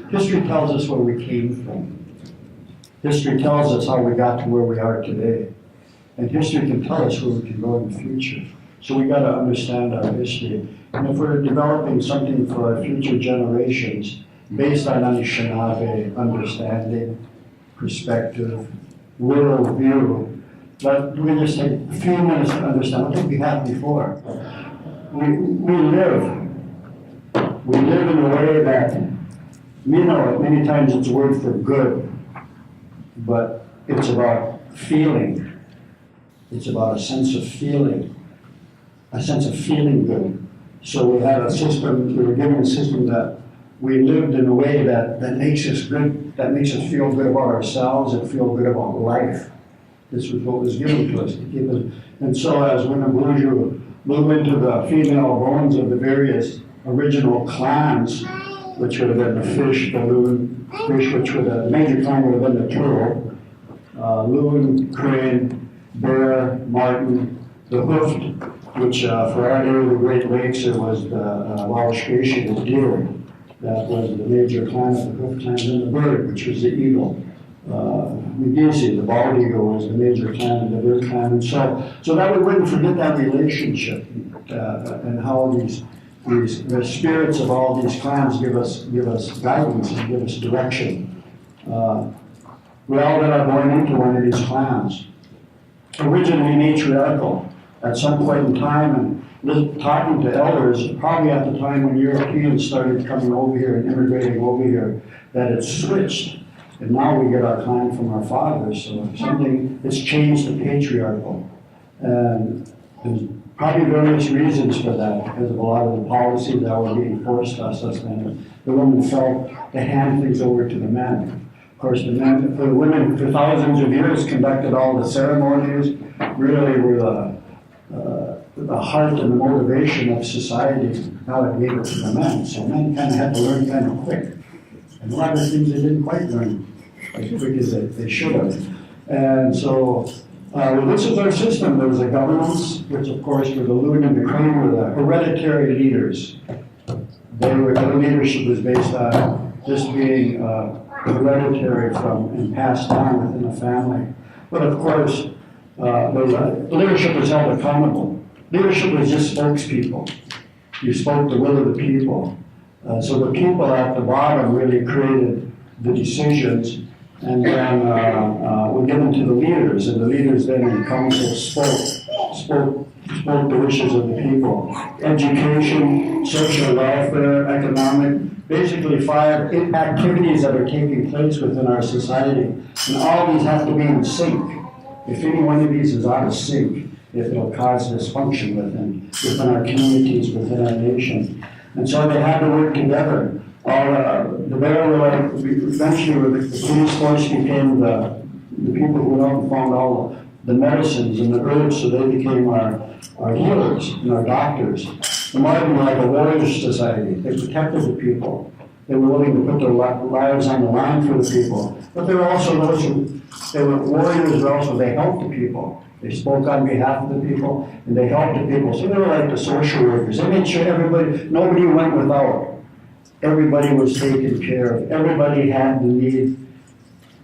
History tells us where we came from. History tells us how we got to where we are today. And history can tell us where we can go in the future. So we got to understand our history. And if we're developing something for our future generations based on Anishinaabe understanding, perspective, worldview, but we just take a few minutes to understand what we had before. We live in a way that, many times it's a word for good, but it's about feeling. It's about a sense of feeling good. So we had a system, we were given a system that we lived in a way that makes us good, that makes us feel good about ourselves and feel good about life. This was what was given to us to keep us. And so as when a bourgeois blew into the female bones of the various original clans, which would have been the fish, the loon, fish, which would have, the major clan would have been the turtle, loon, crane, bear, marten, the hoofed, which for our area of the Great Lakes, it was the Welsh Grecian, the deer. That was the major clan of the hoofed clans, and the bird, which was the eagle. The bald eagle was the major clan of the bird clan. And so that we wouldn't forget that relationship and how the spirits of all these clans give us guidance and give us direction. We all that are born into one of these clans, originally matriarchal, at some point in time, and talking to elders, probably at the time when Europeans started coming over here and immigrating over here, that it switched. And now we get our clan from our fathers, so it's changed to patriarchal. And there's probably various reasons for that, because of a lot of the policies that were being forced on us then. The women felt to hand things over to the men. Of course, the women for thousands of years conducted all the ceremonies, really were the heart and the motivation of society. Now it gave it to the men, so men kind of had to learn kind of quick. And a lot of things they didn't quite learn as quick as they should have. And so this is our system. There was a governance, which of course were the loon and the crane were the hereditary leaders. Their leadership was based on just being hereditary and passed down within a family. But of course, leadership was held accountable. Leadership was just spokespeople. You spoke the will of the people. So the people at the bottom really created the decisions, and then were given to the leaders, and the leaders then in the council spoke the wishes of the people. Education, social welfare, economic, basically 5 activities that are taking place within our society, and all these have to be in sync. If any one of these is out of sync, it'll cause dysfunction within our communities, within our nation. And so they had to work together. Eventually the police force became the people who went out and found all the medicines and the herbs, so they became our healers and our doctors. The Marten were like a warriors society. They protected the people. They were willing to put their lives on the line for the people. But there were also those they were warriors, but also they helped the people. They spoke on behalf of the people, and they helped the people. So they were like the social workers. They made sure nobody went without. Everybody was taken care of. Everybody had the need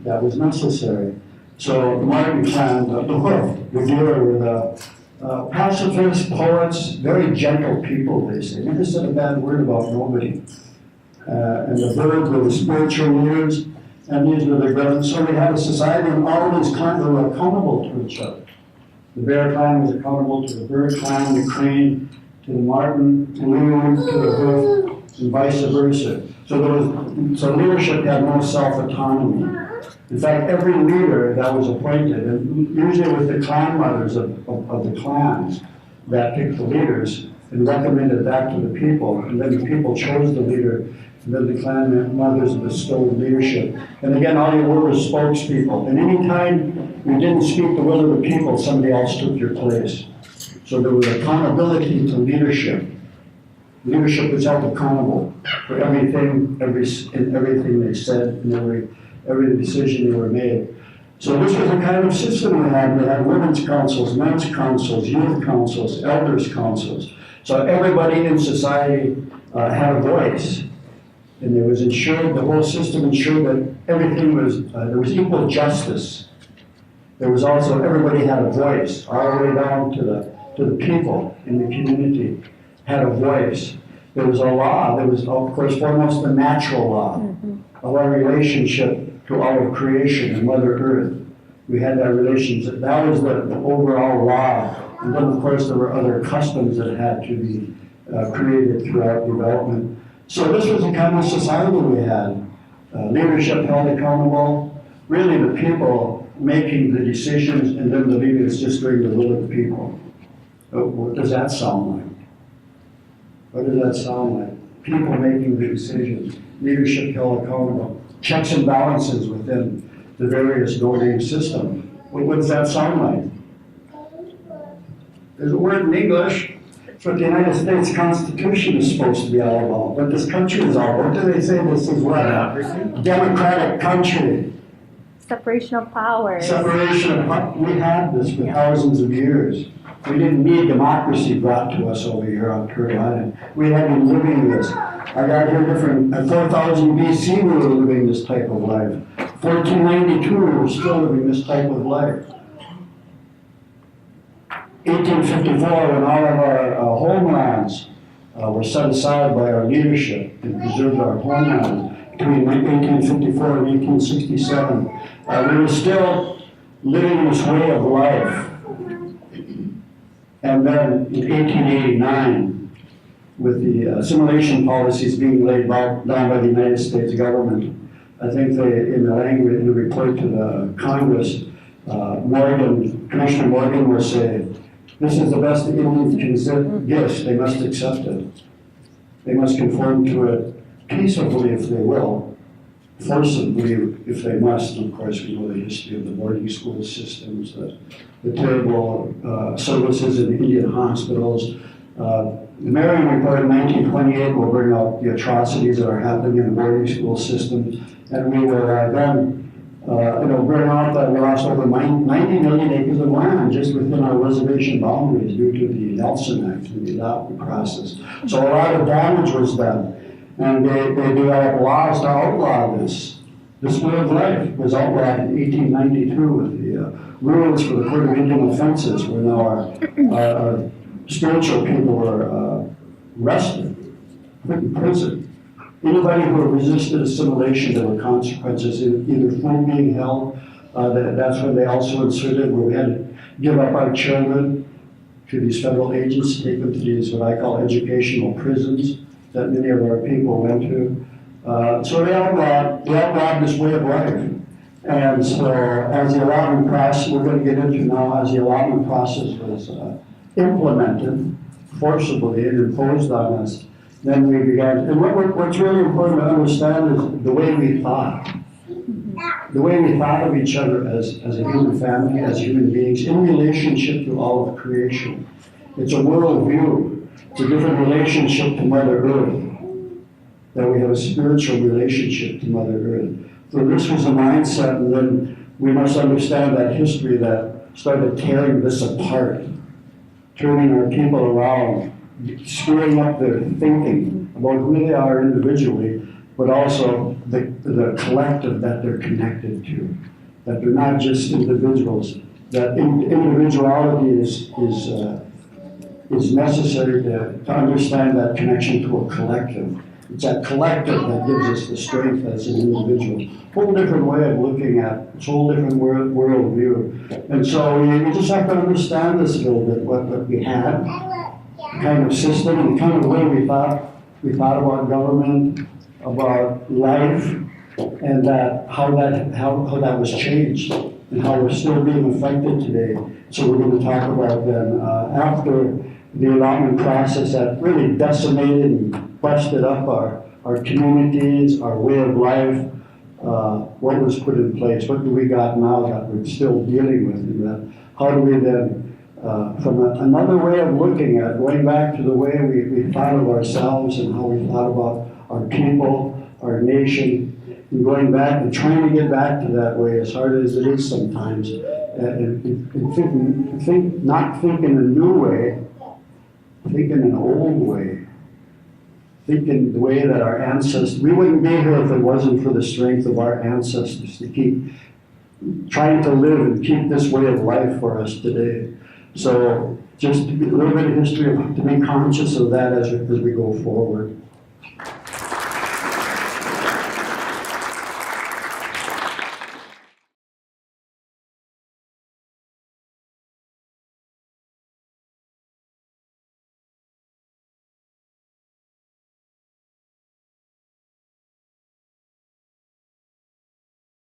that was necessary. So the Marten clan, the hoof, the deer were the pacifists, poets, very gentle people, they say. Never said a bad word about nobody. And the bird were the spiritual leaders, and these were the brothers. So we had a society, and all these clans were accountable to each other. The bear clan was accountable to the bird clan, the crane, to the marten, the loon, to the hoof, and vice versa. So leadership had no self-autonomy. In fact, every leader that was appointed, and usually with the clan mothers of the clans that picked the leaders and recommended that to the people, and then the people chose the leader, and then the clan mothers bestowed leadership. And again, all you were was spokespeople. And any time you didn't speak the will of the people, somebody else took your place. So there was accountability to leadership. Leadership was held accountable for everything they said, and every decision they were made. So this was the kind of system we had. We had women's councils, men's councils, youth councils, elders councils. So everybody in society had a voice. And it was ensured, the whole system ensured that everything was, there was equal justice. There was also, everybody had a voice, all the way down to the people in the community had a voice. There was a law, there was, of course, foremost the natural law of our relationship to all of creation and Mother Earth. We had that relationship. That was the overall law. And then, of course, there were other customs that had to be created throughout development. So this was the kind of society we had. Leadership held accountable, really the people making the decisions, and then the leaders just doing the will of the people. What does that sound like? What does that sound like? People making the decisions, leadership held accountable, checks and balances within the various no-name system. What does that sound like? There's a word in English. It's what the United States Constitution is supposed to be all about. What this country is all about. What do they say this is what? A democratic country. Separation of powers. Separation of powers. We had this for thousands of years. We didn't need democracy brought to us over here on Curry Island. We had been living this. I got here different, at 4000 BC we were living this type of life. 1492 we were still living this type of life. 1854 when all of our homelands were set aside by our leadership and preserved our homeland. Between 1854 and 1867, we were still living this way of life. And then in 1889, with the assimilation policies being laid down by the United States government, I think they, in the language, in the report to the Congress, Commissioner Morgan will say, this is the best the Indians can give, they must accept it. They must conform to it peaceably if they will, forcibly if they must. And of course, we know the history of the boarding school systems, the terrible services in the Indian hospitals. The Marion Report in 1928 will bring out the atrocities that are happening in the boarding school system, and we will then bring out that we lost over 90 million acres of land just within our reservation boundaries due to the Nelson Act and the adoption process. So a lot of damage was done, and they developed laws to outlaw this. This way of life was outlawed in 1892 with the rules for the Court of Indian Offenses, where now our spiritual people were arrested, put in prison. Anybody who resisted assimilation, there were consequences, either food being held, that's when they also inserted where we had to give up our children to these federal agents, take them to these what I call educational prisons that many of our people went to. So they outlawed this way of life. And so as the allotment process, we're going to get into now, as the allotment process was implemented forcibly and imposed on us, then we began, and what's really important to understand is the way we thought. The way we thought of each other as a human family, as human beings, in relationship to all of creation. It's a worldview. It's a different relationship to Mother Earth. That we have a spiritual relationship to Mother Earth. So this was a mindset, and then we must understand that history that started tearing this apart, turning our people around, screwing up their thinking about who they are individually, but also the collective that they're connected to. That they're not just individuals. That individuality is necessary to understand that connection to a collective. It's that collective that gives us the strength as an individual. Whole different way of looking at it. It's a whole different worldview. And so we just have to understand this a little bit, what we had, kind of system and kind of way we thought about government, about life, and how that was changed and how we're still being affected today. So we're going to talk about then after the allotment process that really decimated and busted up our communities, our way of life, what was put in place, what do we got now that we're still dealing with, and that how do we then from another way of looking at it, going back to the way we thought of ourselves and how we thought about our people, our nation, and going back and trying to get back to that way as hard as it is sometimes, and not think in a new way, think in an old way, thinking the way that our ancestors, we wouldn't be here if it wasn't for the strength of our ancestors to keep trying to live and keep this way of life for us today. So just a little bit of history, to be conscious of that as we go forward.